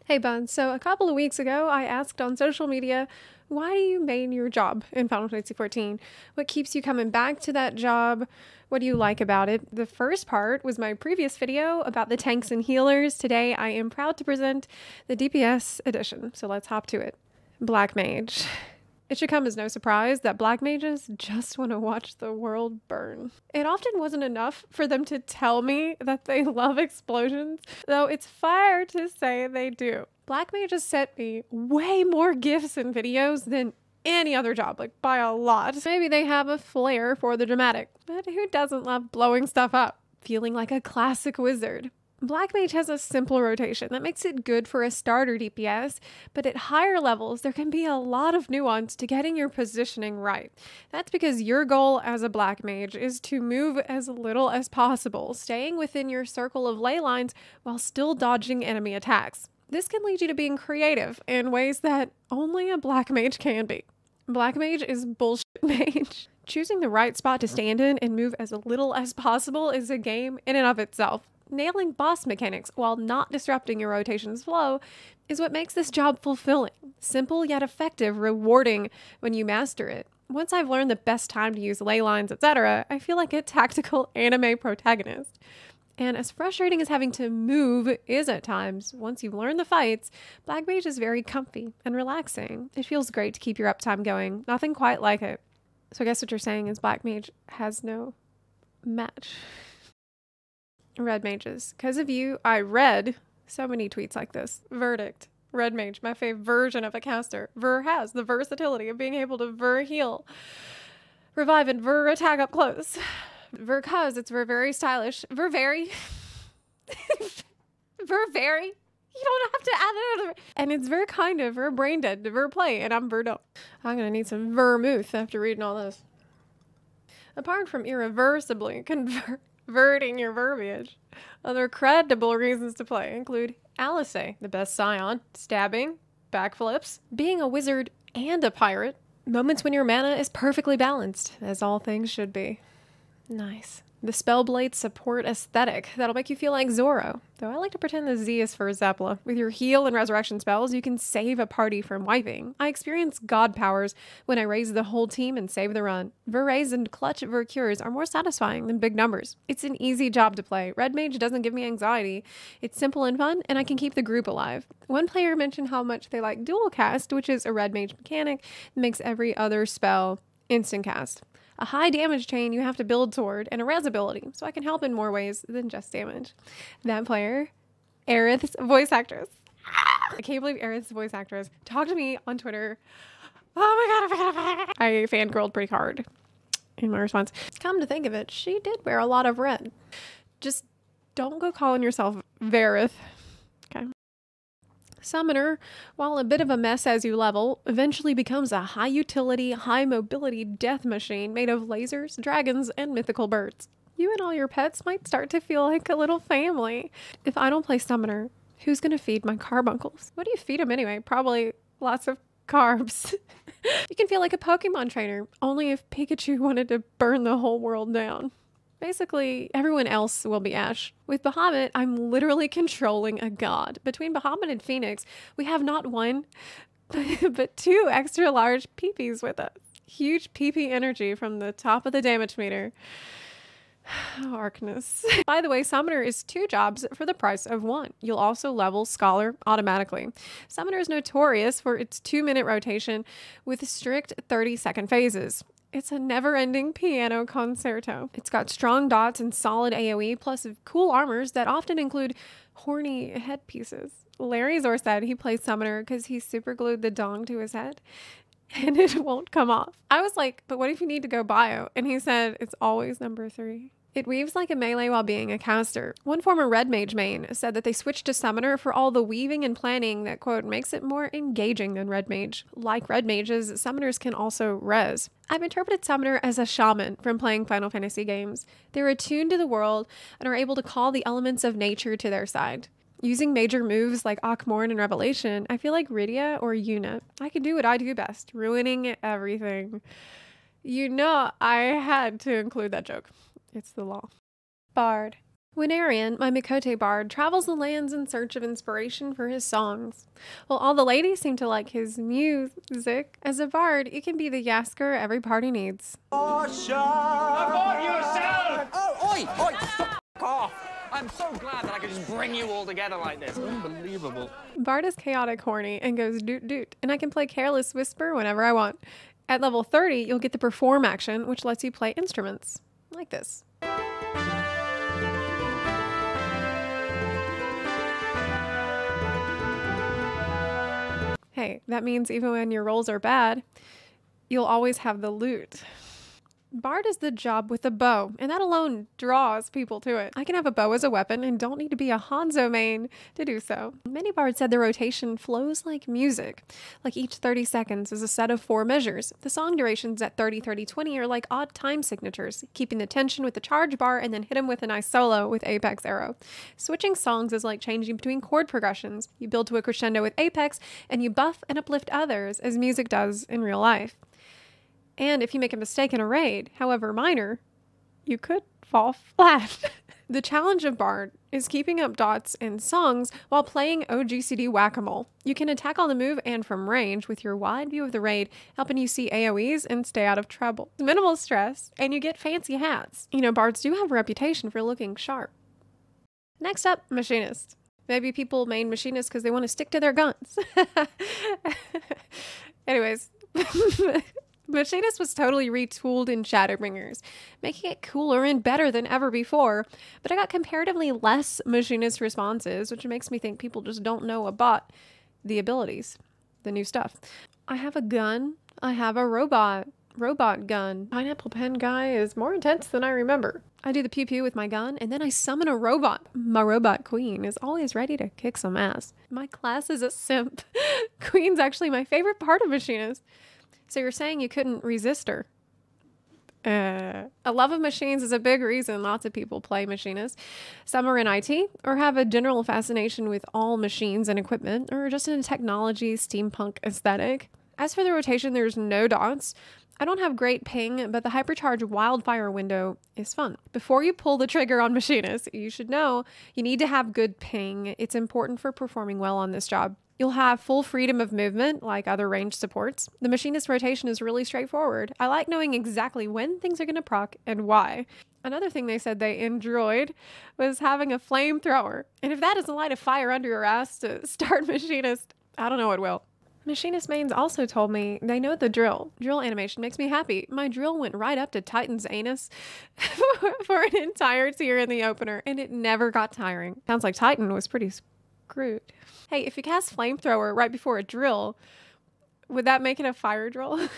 Hey Bun, so a couple of weeks ago I asked on social media, why do you main your job in Final Fantasy XIV? What keeps you coming back to that job? What do you like about it? The first part was my previous video about the tanks and healers. Today I am proud to present the DPS edition, so let's hop to it. Black Mage. It should come as no surprise that black mages just want to watch the world burn. It often wasn't enough for them to tell me that they love explosions, though it's fair to say they do. Black mages sent me way more gifts and videos than any other job, like by a lot. Maybe they have a flair for the dramatic, but who doesn't love blowing stuff up? Feeling like a classic wizard. Black Mage has a simple rotation that makes it good for a starter DPS, but at higher levels, there can be a lot of nuance to getting your positioning right. That's because your goal as a Black Mage is to move as little as possible, staying within your circle of ley lines while still dodging enemy attacks. This can lead you to being creative in ways that only a Black Mage can be. Black Mage is bullshit mage. Choosing the right spot to stand in and move as little as possible is a game in and of itself. Nailing boss mechanics while not disrupting your rotation's flow is what makes this job fulfilling. Simple yet effective, rewarding when you master it. Once I've learned the best time to use ley lines, etc., I feel like a tactical anime protagonist. And as frustrating as having to move is at times, once you've learned the fights, Black Mage is very comfy and relaxing. It feels great to keep your uptime going. Nothing quite like it. So I guess what you're saying is Black Mage has no match. Red mages. Because of you, I read so many tweets like this. Verdict. Red mage, my favorite version of a caster. Ver has the versatility of being able to ver heal, revive, and ver attack up close. Ver cause it's ver very stylish. Ver very. Ver very. You don't have to add another. And it's ver kind of ver brain dead to ver play, and I'm ver dumb. I'm gonna need some vermouth after reading all this. Apart from irreversibly converting your verbiage, other credible reasons to play include Astraea, the best scion, stabbing, backflips, being a wizard and a pirate, moments when your mana is perfectly balanced, as all things should be. Nice. The Spellblade support aesthetic that'll make you feel like Zoro, though I like to pretend the Z is for Zeppela. With your heal and resurrection spells, you can save a party from wiping. I experience god powers when I raise the whole team and save the run. Ver raise and clutch ver cures are more satisfying than big numbers. It's an easy job to play. Red Mage doesn't give me anxiety. It's simple and fun, and I can keep the group alive. One player mentioned how much they like dual cast, which is a Red Mage mechanic that makes every other spell instant cast. A high damage chain you have to build toward, and a res ability, so I can help in more ways than just damage. That player, Aerith's voice actress. I can't believe Aerith's voice actress talked to me on Twitter. Oh my god, I fangirled pretty hard in my response. Come to think of it, she did wear a lot of red. Just don't go calling yourself Verith. Okay. Summoner, while a bit of a mess as you level, eventually becomes a high utility, high mobility death machine made of lasers, dragons, and mythical birds. You and all your pets might start to feel like a little family. If I don't play Summoner, who's gonna feed my carbuncles? What do you feed them anyway? Probably lots of carbs. You can feel like a Pokemon trainer, only if Pikachu wanted to burn the whole world down. Basically, everyone else will be Ash. With Bahamut, I'm literally controlling a god. Between Bahamut and Phoenix, we have not one, but two extra large peepees with us. Huge peepee energy from the top of the damage meter. Arcness. By the way, Summoner is 2 jobs for the price of 1. You'll also level Scholar automatically. Summoner is notorious for its 2-minute rotation with strict 30-second phases. It's a never-ending piano concerto. It's got strong dots and solid AoE, plus cool armors that often include horny headpieces. Larry Zor said he plays Summoner because he super glued the dong to his head and it won't come off. I was like, but what if you need to go bio? And he said, it's always number 3. It weaves like a melee while being a caster. One former Red Mage main said that they switched to Summoner for all the weaving and planning that, quote, makes it more engaging than Red Mage. Like Red Mages, Summoners can also res. I've interpreted Summoner as a shaman from playing Final Fantasy games. They're attuned to the world and are able to call the elements of nature to their side. Using major moves like Akmorn and Revelation, I feel like Rydia or Yuna. I can do what I do best, ruining everything. You know I had to include that joke. It's the law. Bard. Winarian, my Mikote bard, travels the lands in search of inspiration for his songs. While all the ladies seem to like his music, as a bard, you can be the Yasker every party needs. Abort yourself! Oh, oi! Oi! Fuck off! I'm so glad that I could just bring you all together like this. Unbelievable. Bard is chaotic horny and goes doot doot, and I can play Careless Whisper whenever I want. At level 30, you'll get the Perform action, which lets you play instruments. Like this. Hey, that means even when your rolls are bad, you'll always have the loot. Bard is the job with a bow, and that alone draws people to it. I can have a bow as a weapon and don't need to be a Hanzo main to do so. Many bards said the rotation flows like music. Like each 30 seconds is a set of 4 measures. The song durations at 30, 30, 20 are like odd time signatures, keeping the tension with the charge bar and then hit him with a nice solo with Apex Arrow. Switching songs is like changing between chord progressions. You build to a crescendo with Apex, and you buff and uplift others as music does in real life. And if you make a mistake in a raid, however minor, you could fall flat. The challenge of Bard is keeping up dots and songs while playing OGCD whack-a-mole. You can attack on the move and from range with your wide view of the raid, helping you see AoEs and stay out of trouble. Minimal stress, and you get fancy hats. You know, Bards do have a reputation for looking sharp. Next up, Machinist. Maybe people main Machinist because they want to stick to their guns. Anyways. Machinist was totally retooled in Shadowbringers, making it cooler and better than ever before, but I got comparatively less Machinist responses, which makes me think people just don't know about the abilities, the new stuff. I have a gun. I have a robot gun. Pineapple Pen guy is more intense than I remember. I do the pew pew with my gun, and then I summon a robot. My robot queen is always ready to kick some ass. My class is a simp. Queen's actually my favorite part of Machinist. So you're saying you couldn't resist her? A love of machines is a big reason lots of people play Machinist. Some are in IT or have a general fascination with all machines and equipment, or just in a technology steampunk aesthetic. As for the rotation, there's no dots. I don't have great ping, but the hypercharge wildfire window is fun. Before you pull the trigger on Machinist, you should know you need to have good ping. It's important for performing well on this job. You'll have full freedom of movement, like other ranged supports. The Machinist rotation is really straightforward. I like knowing exactly when things are going to proc and why. Another thing they said they enjoyed was having a flamethrower. And if that doesn't light a fire under your ass to start Machinist, I don't know what will. Machinist mains also told me they know the drill. Drill animation makes me happy. My drill went right up to Titan's anus for an entire tier in the opener, and it never got tiring. Sounds like Titan was pretty screwed. Hey, if you cast Flamethrower right before a drill, would that make it a fire drill?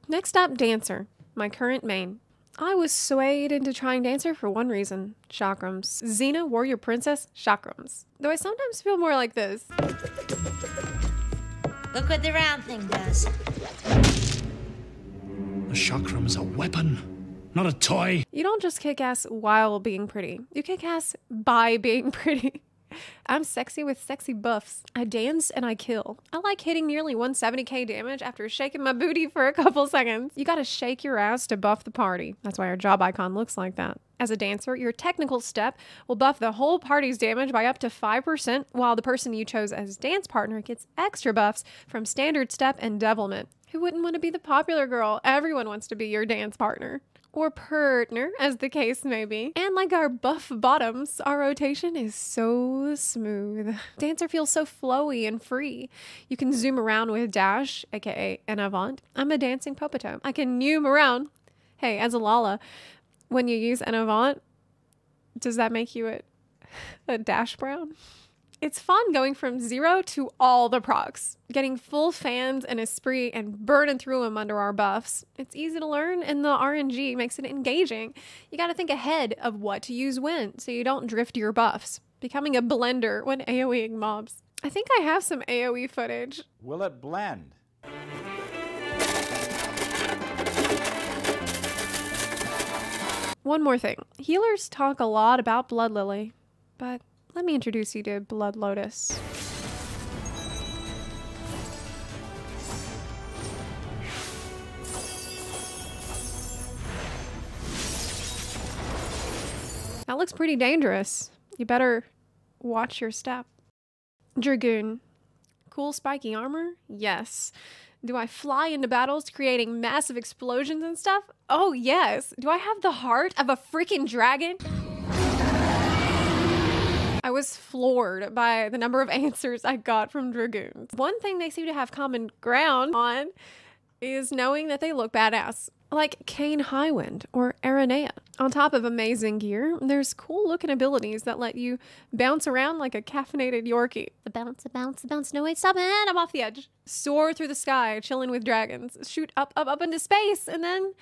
Next up, Dancer, my current main. I was swayed into trying Dancer for one reason, chakrams. Xena, Warrior Princess, chakrams. Though I sometimes feel more like this. Look what the round thing does. A chakram's a weapon, not a toy. You don't just kick ass while being pretty. You kick ass by being pretty. I'm sexy with sexy buffs. I dance and I kill. I like hitting nearly 170k damage after shaking my booty for a couple seconds. You gotta shake your ass to buff the party. That's why our job icon looks like that. As a dancer, your technical step will buff the whole party's damage by up to 5%, while the person you chose as dance partner gets extra buffs from standard step and devilment. Who wouldn't want to be the popular girl? Everyone wants to be your dance partner. Or partner, as the case may be. And like our buff bottoms, our rotation is so smooth. Dancer feels so flowy and free. You can zoom around with dash, aka an avant. I'm a dancing popoto. I can noom around. Hey, as a Lala, when you use an avant, does that make you a dash brown? It's fun going from 0 to all the procs, getting full fans and esprit and burning through them under our buffs. It's easy to learn, and the RNG makes it engaging. You gotta think ahead of what to use when, so you don't drift your buffs, becoming a blender when AoEing mobs. I think I have some AoE footage. Will it blend? One more thing. Healers talk a lot about Blood Lily, but let me introduce you to Blood Lotus. Now That looks pretty dangerous. You better watch your step. Dragoon. Cool spiky armor? Yes. Do I fly into battles creating massive explosions and stuff? Oh yes. Do I have the heart of a freaking dragon? I was floored by the number of answers I got from Dragoons. One thing they seem to have common ground on is knowing that they look badass. Like Kane Highwind or Aranea. On top of amazing gear, there's cool looking abilities that let you bounce around like a caffeinated Yorkie. The bounce, the bounce, the bounce, no wait, stop it, I'm off the edge. Soar through the sky, chilling with dragons. Shoot up into space, and then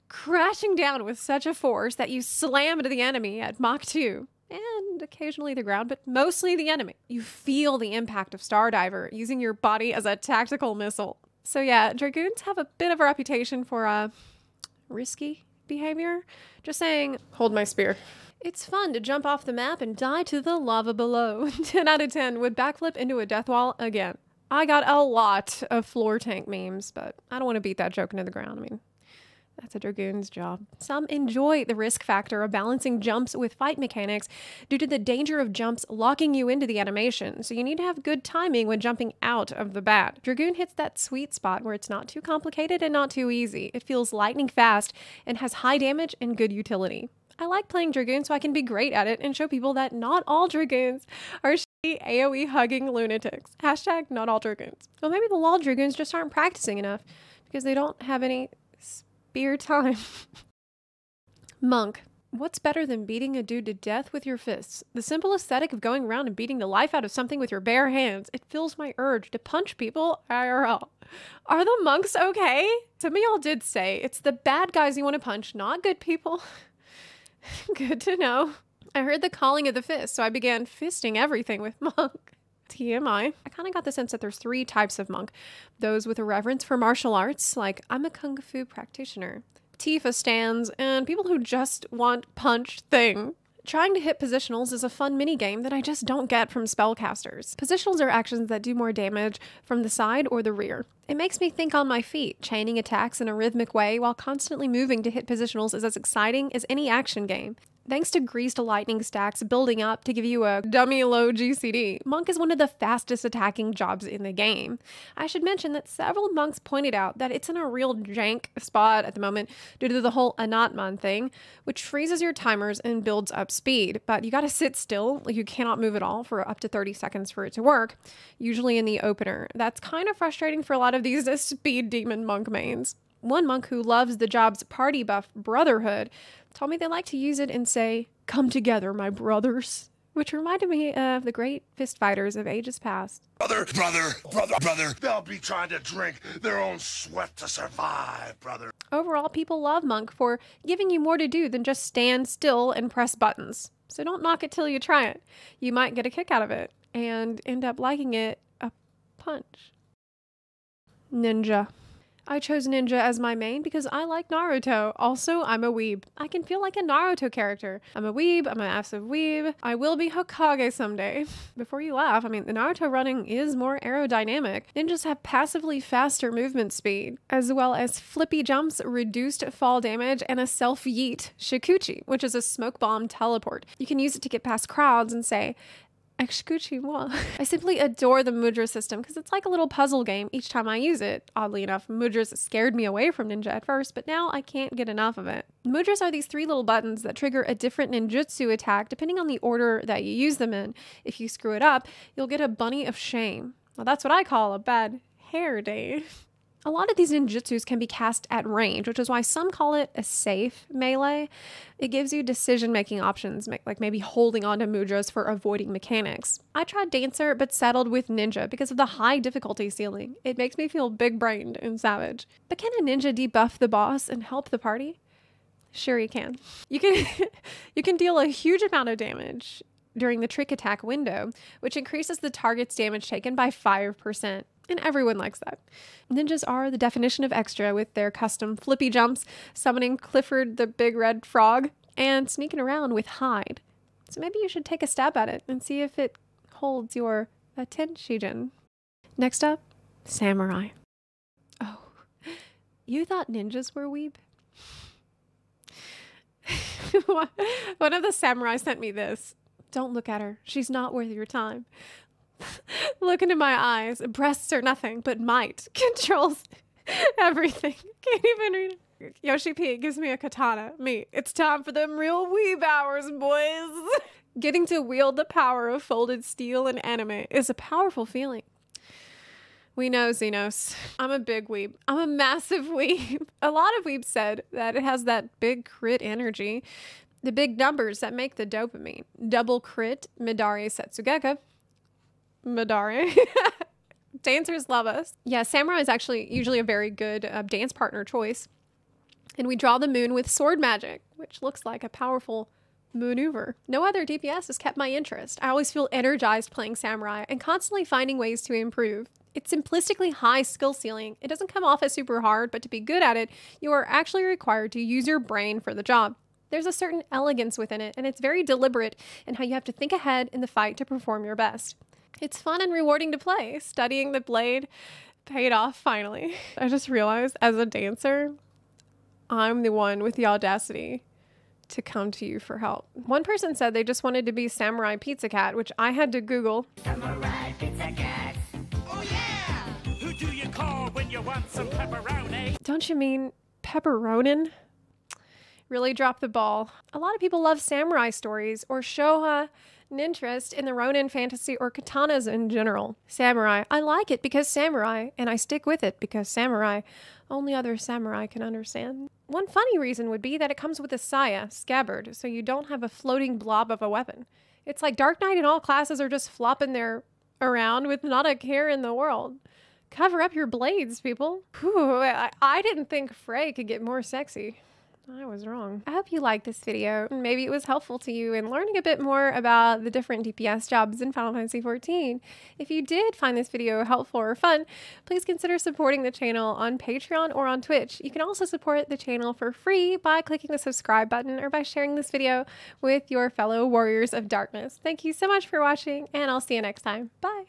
crashing down with such a force that you slam into the enemy at Mach 2. And occasionally the ground, but mostly the enemy. You feel the impact of Stardiver, using your body as a tactical missile. So yeah, Dragoons have a bit of a reputation for risky behavior. Just saying, hold my spear. It's fun to jump off the map and die to the lava below. 10 out of 10 would backflip into a death wall again. I got a lot of floor tank memes, but I don't want to beat that joke into the ground. I mean, that's a Dragoon's job. Some enjoy the risk factor of balancing jumps with fight mechanics due to the danger of jumps locking you into the animation, so you need to have good timing when jumping out of the bat. Dragoon hits that sweet spot where it's not too complicated and not too easy. It feels lightning fast and has high damage and good utility. I like playing Dragoon so I can be great at it and show people that not all Dragoons are shitty AoE hugging lunatics. Hashtag not all Dragoons. Well, maybe the LOL Dragoons just aren't practicing enough because they don't have any spear time. Monk. What's better than beating a dude to death with your fists? The simple aesthetic of going around and beating the life out of something with your bare hands. It fills my urge to punch people IRL. Are the monks okay? Some of y'all did say it's the bad guys you want to punch, not good people. Good to know. I heard the calling of the fist, so I began fisting everything with Monk. TMI. I kind of got the sense that there's 3 types of monk. Those with a reverence for martial arts, like I'm a kung fu practitioner. Tifa stands, and people who just want punch thing. Trying to hit positionals is a fun minigame that I just don't get from spellcasters. Positionals are actions that do more damage from the side or the rear. It makes me think on my feet. Chaining attacks in a rhythmic way while constantly moving to hit positionals is as exciting as any action game. Thanks to greased lightning stacks building up to give you a dummy low GCD, Monk is one of the fastest attacking jobs in the game. I should mention that several monks pointed out that it's in a real jank spot at the moment due to the whole Anatman thing, which freezes your timers and builds up speed, but you gotta sit still, like you cannot move at all for up to 30 seconds for it to work, usually in the opener. That's kind of frustrating for a lot of these speed demon monk mains. One monk who loves the job's party buff Brotherhood told me they like to use it and say, "Come together, my brothers," which reminded me of the great fist fighters of ages past. Brother, they'll be trying to drink their own sweat to survive, brother. Overall, people love Monk for giving you more to do than just stand still and press buttons. So don't knock it till you try it. You might get a kick out of it and end up liking it a punch. Ninja. I chose Ninja as my main because I like Naruto. Also, I'm a weeb. I can feel like a Naruto character. I'm a weeb. I'm an massive weeb. I will be Hokage someday. Before you laugh, I mean, the Naruto running is more aerodynamic. Ninjas have passively faster movement speed, as well as flippy jumps, reduced fall damage, and a self-yeet Shikuchi, which is a smoke bomb teleport. You can use it to get past crowds and say, "Excuse-moi." I simply adore the Mudra system because it's like a little puzzle game each time I use it. Oddly enough, Mudras scared me away from Ninja at first, but now I can't get enough of it. Mudras are these 3 little buttons that trigger a different ninjutsu attack depending on the order that you use them in. If you screw it up, you'll get a bunny of shame. Well, that's what I call a bad hair day. A lot of these ninjutsus can be cast at range, which is why some call it a safe melee. It gives you decision-making options, like maybe holding on to mudras for avoiding mechanics. I tried Dancer, but settled with Ninja because of the high difficulty ceiling. It makes me feel big-brained and savage. But can a ninja debuff the boss and help the party? Sure you can. You can deal a huge amount of damage during the trick attack window, which increases the target's damage taken by 5%. And everyone likes that. Ninjas are the definition of extra with their custom flippy jumps, summoning Clifford the Big Red Frog, and sneaking around with Hyde. So maybe you should take a stab at it and see if it holds your attention. Next up, Samurai. Oh, you thought ninjas were weeb? One of the samurai sent me this. Don't look at her. She's not worth your time. Look into my eyes. Breasts are nothing, but might controls everything. Can't even read it. Yoshi P gives me a katana. Me. It's time for them real weeb hours, boys. Getting to wield the power of folded steel in anime is a powerful feeling. We know, Xenos. I'm a big weeb. I'm a massive weeb. A lot of weebs said that it has that big crit energy. The big numbers that make the dopamine. Double crit, Midare Setsugeka. Midare. Dancers love us. Yeah, Samurai is actually usually a very good dance partner choice. And we draw the moon with sword magic, which looks like a powerful maneuver. No other DPS has kept my interest. I always feel energized playing Samurai and constantly finding ways to improve. It's simplistically high skill ceiling. It doesn't come off as super hard, but to be good at it, you are actually required to use your brain for the job. There's a certain elegance within it, and it's very deliberate in how you have to think ahead in the fight to perform your best. It's fun and rewarding to play. Studying the blade paid off finally. I just realized as a dancer, I'm the one with the audacity to come to you for help. One person said they just wanted to be Samurai Pizza Cat, which I had to Google. Samurai Pizza Cat. Oh yeah! Who do you call when you want some pepperoni? Don't you mean pepperonin? Really dropped the ball. A lot of people love samurai stories or show an interest in the Ronin fantasy or katanas in general. Samurai. I like it because samurai, and I stick with it because samurai. Only other samurai can understand. One funny reason would be that it comes with a saya, scabbard, so you don't have a floating blob of a weapon. It's like Dark Knight and all classes are just flopping there around with not a care in the world. Cover up your blades, people. Whew, I didn't think Frey could get more sexy. I was wrong. I hope you liked this video and maybe it was helpful to you in learning a bit more about the different DPS jobs in Final Fantasy XIV. If you did find this video helpful or fun, please consider supporting the channel on Patreon or on Twitch. You can also support the channel for free by clicking the subscribe button or by sharing this video with your fellow warriors of darkness. Thank you so much for watching and I'll see you next time. Bye!